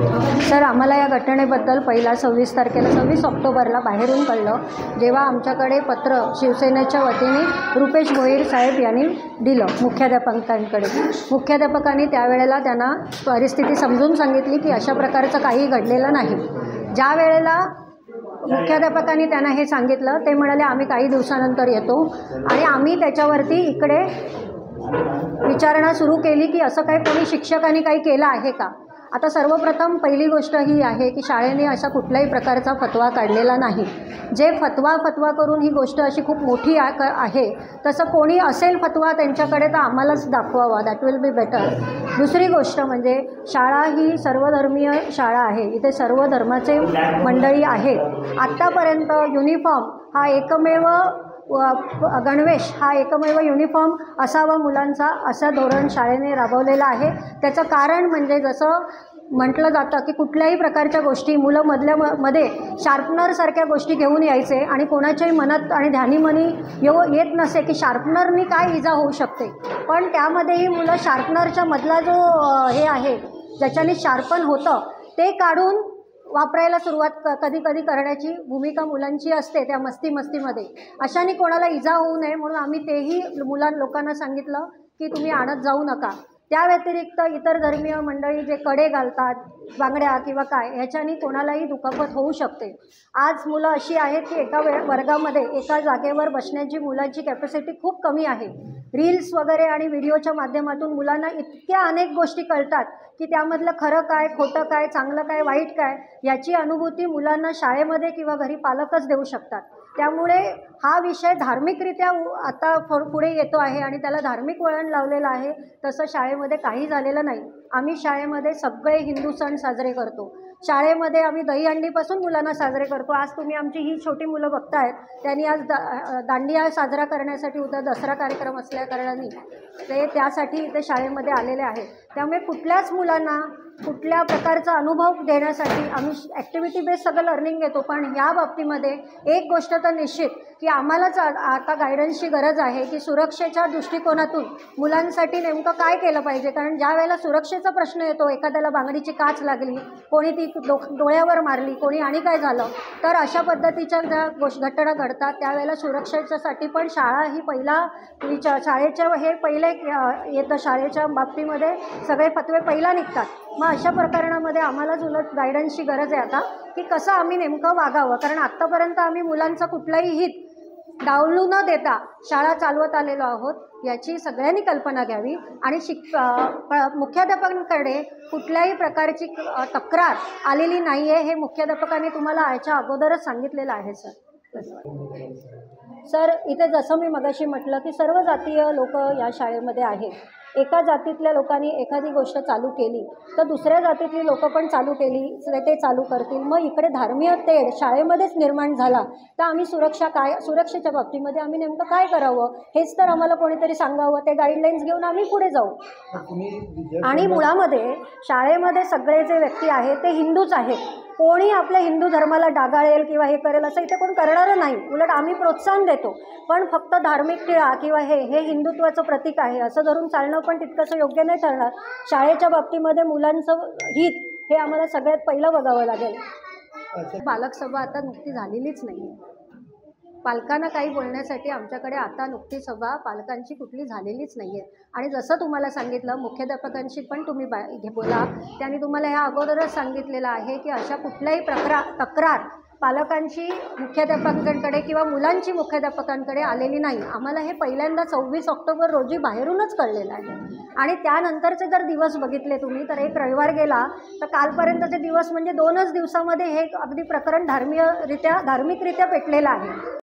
Sir, आम्हाला या घटनेबद्दल पहिला 26 ऑक्टोबरला बाहेरून कळलं, जेव्हा आमच्याकडे पत्र शिवसेनेच्या वतीने रुपेश भोईर साहेब यांनी दिलं मुख्याध्यापकांकडे. मुख्याध्यापकांनी त्यावेळेला त्यांना परिस्थिती समजून सांगितली की अशा प्रकारचं काही घडलेलं नाही. ज्या वेळेला मुख्याध्यापकांनी त्यांना हे सांगितलं, ते म्हणाले आम्ही काही दिवसानंतर येतो आणि आम्ही त्याच्यावरती इकडे विचारणा सुरू केली की असं काही कोणी शिक्षकांनी काही केलं आहे का. आता सर्वप्रथम पहिली गोष्ट ही आहे की शाळेने अशा कुठल्याही प्रकारचा फतवा काढलेला नाही. जे फतवा करून ही गोष्ट अशी खूप मोठी आहे, तसं कोणी असेल फतवा त्यांच्याकडे तर आम्हालाच दाखवावा, दॅट विल बी बेटर. दुसरी गोष्ट म्हणजे शाळा ही सर्वधर्मीय शाळा आहे, इथे सर्व धर्माचे मंडळी आहेत. आत्तापर्यंत युनिफॉर्म हा एकमेव गणवेश हा एकमेव युनिफॉर्म असावा मुलांचा, असं धोरण शाळेने राबवलेलं आहे. त्याचं कारण म्हणजे जसं म्हटलं जातं की कुठल्याही प्रकारच्या गोष्टी मुलं मध्ये शार्पनरसारख्या गोष्टी घेऊन यायचे आणि कोणाच्याही मनात आणि ध्यानीमनी येत नसे की शार्पनरनी काय इजा होऊ शकते. पण त्यामध्येही मुलं शार्पनरच्या मधला जो हे आहे ज्याच्याने शार्पन होतं ते काढून वापरायला सुरुवात कधी करण्याची भूमिका मुलांची असते त्या मस्तीमध्ये. अशाने कोणाला इजा होऊ नये म्हणून आम्ही तेही लोकांना सांगितलं की तुम्ही आणत जाऊ नका. त्या व्यतिरिक्त इतर धर्मीय मंडळी जे कडे घालतात, बांगड्या किंवा काय, ह्याच्यानी कोणालाही दुखापत होऊ शकते. आज मुलं अशी आहेत की एका वर्गामध्ये एका जागेवर बसण्याची मुलांची कॅपॅसिटी खूप कमी आहे. रील्स वगैरे आणि व्हिडिओच्या माध्यमातून मुलांना इतक्या अनेक गोष्टी कळतात की त्यामधलं खरं काय, खोटं काय, चांगलं काय, वाईट काय, याची अनुभूती मुलांना शाळेमध्ये किंवा घरी पालकच देऊ शकतात. त्यामुळे हा विषय धार्मिकरित्या आता पुढे येतो आहे आणि त्याला धार्मिक वळण लावलेलं आहे. तसं शाळेमध्ये काही झालेलं नाही. आम्ही शाळेमध्ये सगळे हिंदू सण साजरे करतो. शाळेमध्ये आम्ही दहीहंडीपासून मुलांना साजरे करतो. आज तुम्ही आमची ही छोटी मुलं बघतायत, त्यांनी आज दांडिया साजरा करण्यासाठी, उद्या दसरा कार्यक्रम असल्याकारणाने ते त्यासाठी इथे शाळेमध्ये आलेले आहेत. त्यामुळे कुठल्याच मुलांना कुठल्या प्रकारचा अनुभव देण्यासाठी आम्ही ॲक्टिव्हिटी बेस्ड सगळं लर्निंग घेतो. पण ह्या बाबतीमध्ये एक गोष्ट तर निश्चित की आम्हालाच आता गायडन्सची गरज आहे की सुरक्षेच्या दृष्टिकोनातून मुलांसाठी नेमकं काय केलं पाहिजे. कारण ज्या वेळेला सुरक्षेचा प्रश्न येतो, एखाद्याला बांगडीची काच लागली, कोणी ती डोळ्यावर मारली, कोणी आणि काय झालं, तर अशा पद्धतीच्या ज्या घटना घडतात त्यावेळेला सुरक्षेच्यासाठी पण शाळा ही शाळेच्या हे पहिले येतं. शाळेच्या बाबतीमध्ये सगळे फतवे पहिला निघतात. मग अशा प्रकरणामध्ये आम्हालाच उलट गायडन्सची गरज आहे आता की कसं आम्ही नेमकं वागावं. कारण आत्तापर्यंत आम्ही मुलांचं कुठलंही हित डावलू न देता शाळा चालवत आलेलो आहोत, याची सगळ्यांनी कल्पना घ्यावी. आणि मुख्याध्यापकांकडे कुठल्याही प्रकारची तक्रार आलेली नाही आहे, हे मुख्याध्यापकांनी तुम्हाला याच्या अगोदरच सांगितलेलं आहे. सर, इथे जसं मी मगाशी म्हटलं की सर्व जातीय लोक या शाळेमध्ये आहेत. एका जातीतल्या लोकांनी एखादी गोष्ट चालू केली तर दुसऱ्या जातीतली लोक पण ते चालू करतील. मग इकडे धार्मिक तेढ शाळेमध्येच निर्माण झाला तर आम्ही सुरक्षेच्या बाबतीमध्ये आम्ही नेमकं काय करावं हेच तर आम्हाला कोणीतरी सांगावं. ते गाईडलाईन्स घेऊन आम्ही पुढे जाऊ. आणि मुळामध्ये शाळेमध्ये सगळे जे व्यक्ती आहेत ते हिंदूच आहेत. कोणी आपल्या हिंदू धर्माला डागाळेल किंवा हे करेल असं इथे कोण करणारं नाही. उलट आम्ही प्रोत्साहन देतो. पण फक्त धार्मिक टिळा किंवा हे हिंदुत्वाचं प्रतीक आहे असं धरून चालणं पण तितकंसं योग्य नाही ठरणार. शाळेच्या बाबतीमध्ये मुलांचं हित हे आम्हाला सगळ्यात पहिलं बघावं लागेल. पालक सभा आता नुकती झालेलीच नाही. पालकांना काही बोलण्यासाठी आमच्याकडे आता नुकती सभा पालकांची कुठली झालेलीच नाही आहे. आणि जसं तुम्हाला सांगितलं, मुख्याध्यापकांशी पण तुम्ही बोला. त्यांनी तुम्हाला ह्या अगोदरच सांगितलेलं आहे की अशा कुठल्याही तक्रार पालकांची मुख्याध्यापकांकडे किंवा मुलांची मुख्याध्यापकांकडे आलेली नाही. आम्हाला हे पहिल्यांदा 26 ऑक्टोबर रोजी बाहेरूनच कळलेलं आहे. आणि त्यानंतरचे जर दिवस बघितले तुम्ही तर एक रविवार गेला तर कालपर्यंतचे दिवस म्हणजे 2च दिवसामध्ये हे अगदी प्रकरण धार्मिकरित्या पेटलेलं आहे.